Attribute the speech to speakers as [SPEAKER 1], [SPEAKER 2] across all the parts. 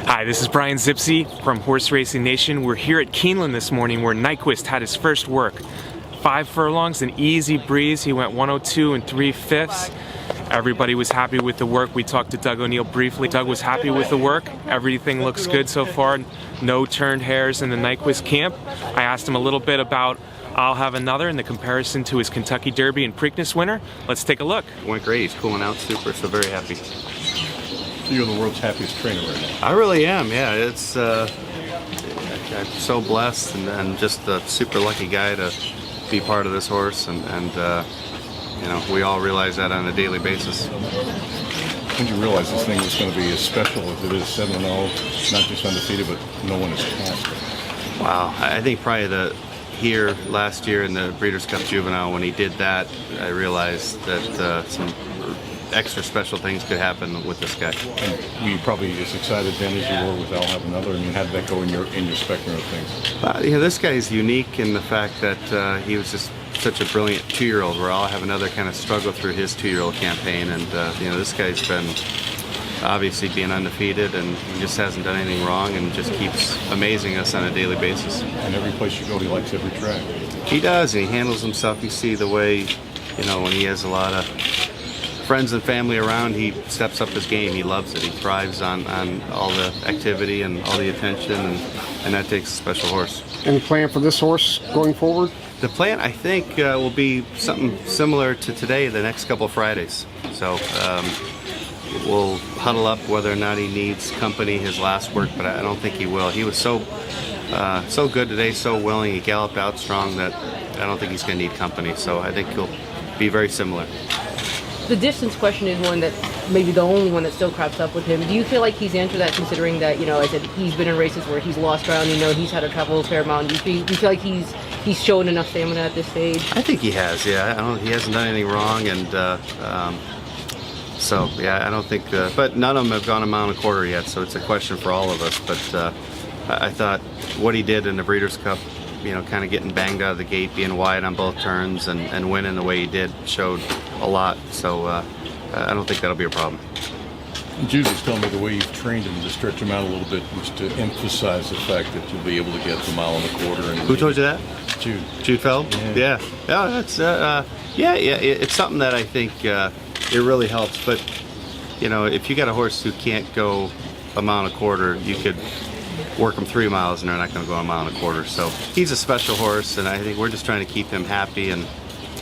[SPEAKER 1] Hi, this is Brian Zipsey from Horse Racing Nation. We're here at Keeneland this morning where Nyquist had his first work. 5 furlongs, an easy breeze. He went 102 and 3/5. Everybody was happy with the work. We talked to Doug O'Neill briefly. Doug was happy with the work. Everything looks good so far. No turned hairs in the Nyquist camp. I asked him a little bit about I'll Have Another in the comparison to his Kentucky Derby and Preakness winner. Let's take a look.
[SPEAKER 2] It went great. He's cooling out super, so very happy.
[SPEAKER 3] You're the world's happiest trainer right now.
[SPEAKER 2] I really am, yeah. It's I'm so blessed and just a super lucky guy to be part of this horse, and you know, we all realize that on a daily basis.
[SPEAKER 3] When did you realize this thing was going to be as special as it is, 7-0, not just undefeated, but no one is cast?
[SPEAKER 2] Wow, I think probably here last year in the Breeders' Cup Juvenile, when he did that, I realized that some extra special things could happen with this guy.
[SPEAKER 3] And were you probably as excited then as you were with I'll Have Another? I mean, how did that go in your spectrum of things?
[SPEAKER 2] You know, this guy's unique in the fact that he was just such a brilliant 2-year-old, where I'll Have Another kind of struggled through his 2-year-old campaign, and you know, this guy's been obviously being undefeated, and he just hasn't done anything wrong and just keeps amazing us on a daily basis.
[SPEAKER 3] And every place you go, he likes every track.
[SPEAKER 2] He does, and he handles himself. You see the way, you know, when he has a lot of friends and family around, he steps up his game. He loves it. He thrives on all the activity and all the attention, and that takes a special horse.
[SPEAKER 4] Any plan for this horse going forward?
[SPEAKER 2] The plan, I think, will be something similar to today, the next couple of Fridays. So we'll huddle up whether or not he needs company his last work, but I don't think he will. He was so good today, so willing. He galloped out strong that I don't think he's going to need company. So I think he'll be very similar.
[SPEAKER 5] The distance question is one that maybe the only one that still crops up with him. Do you feel like he's answered that, considering that, you know, I said he's been in races where he's lost ground, you know, he's had to travel a fair amount. Do you feel like he's shown enough stamina at this stage?
[SPEAKER 2] I think he has, yeah. He hasn't done anything wrong, and so, yeah, I don't think, but none of them have gone a mile and a quarter yet, so it's a question for all of us. But I thought what he did in the Breeders' Cup, you know, kind of getting banged out of the gate, being wide on both turns, and winning the way he did, showed a lot. So I don't think that'll be a problem.
[SPEAKER 3] Jude was telling me the way you've trained him to stretch him out a little bit was to emphasize the fact that you'll be able to get the mile and a quarter. And
[SPEAKER 2] who told you that?
[SPEAKER 3] Jude.
[SPEAKER 2] Jude Feld? Yeah. That's it's something that I think it really helps. But you know, if you got a horse who can't go a mile and a quarter, you could work them 3 miles and they're not going to go a mile and a quarter. So he's a special horse, and I think we're just trying to keep him happy and,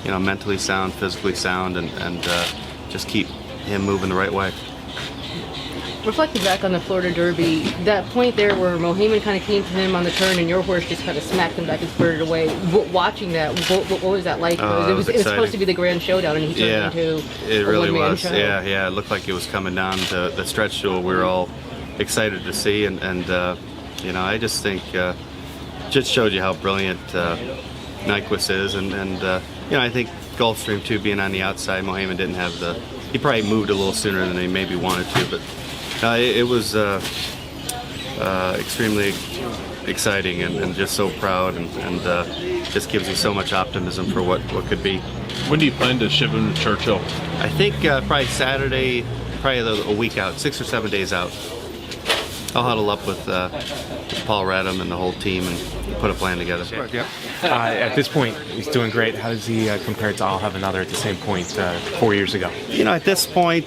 [SPEAKER 2] you know, mentally sound, physically sound, and just keep him moving the right way.
[SPEAKER 5] Reflecting back on the Florida Derby, that point there where Mohaymen kind of came to him on the turn and your horse just kind of smacked him back and spurted away. Watching that, what was that like? It was supposed to be the grand showdown, and he turned into
[SPEAKER 2] it really was.
[SPEAKER 5] Show.
[SPEAKER 2] Yeah, it looked like it was coming down to the stretch duel we were all excited to see, and you know, I just think just showed you how brilliant Nyquist is, and you know, I think Gulfstream too, being on the outside, Mohaymen didn't have he probably moved a little sooner than he maybe wanted to, but it was extremely exciting and just so proud, and just gives you so much optimism for what could be.
[SPEAKER 6] When do you plan to ship him to Churchill?
[SPEAKER 2] I think probably Saturday, probably a week out, 6 or 7 days out. I'll huddle up with Paul Radham and the whole team and put a plan together.
[SPEAKER 1] Yeah. At this point, he's doing great. How does he compare to I'll Have Another at the same point 4 years ago?
[SPEAKER 2] You know, at this point,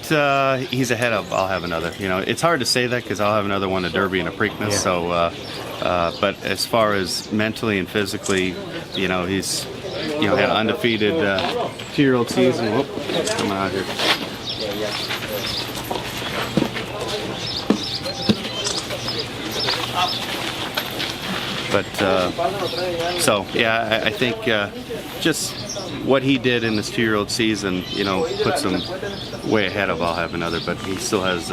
[SPEAKER 2] he's ahead of I'll Have Another. You know, it's hard to say that because I'll Have Another won a Derby and a Preakness. Yeah. So, but as far as mentally and physically, you know, he's had an undefeated 2-year-old season. Whoop, come out here. But so yeah, I think just what he did in this 2-year-old season, you know, puts him way ahead of I'll Have Another. But he still has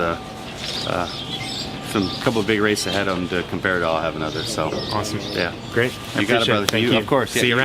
[SPEAKER 2] some couple of big races ahead of him to compare to I'll Have Another. So
[SPEAKER 1] awesome.
[SPEAKER 2] Yeah,
[SPEAKER 1] great.
[SPEAKER 2] You got it, brother.
[SPEAKER 1] Thank you.
[SPEAKER 2] Of course.
[SPEAKER 1] See you around.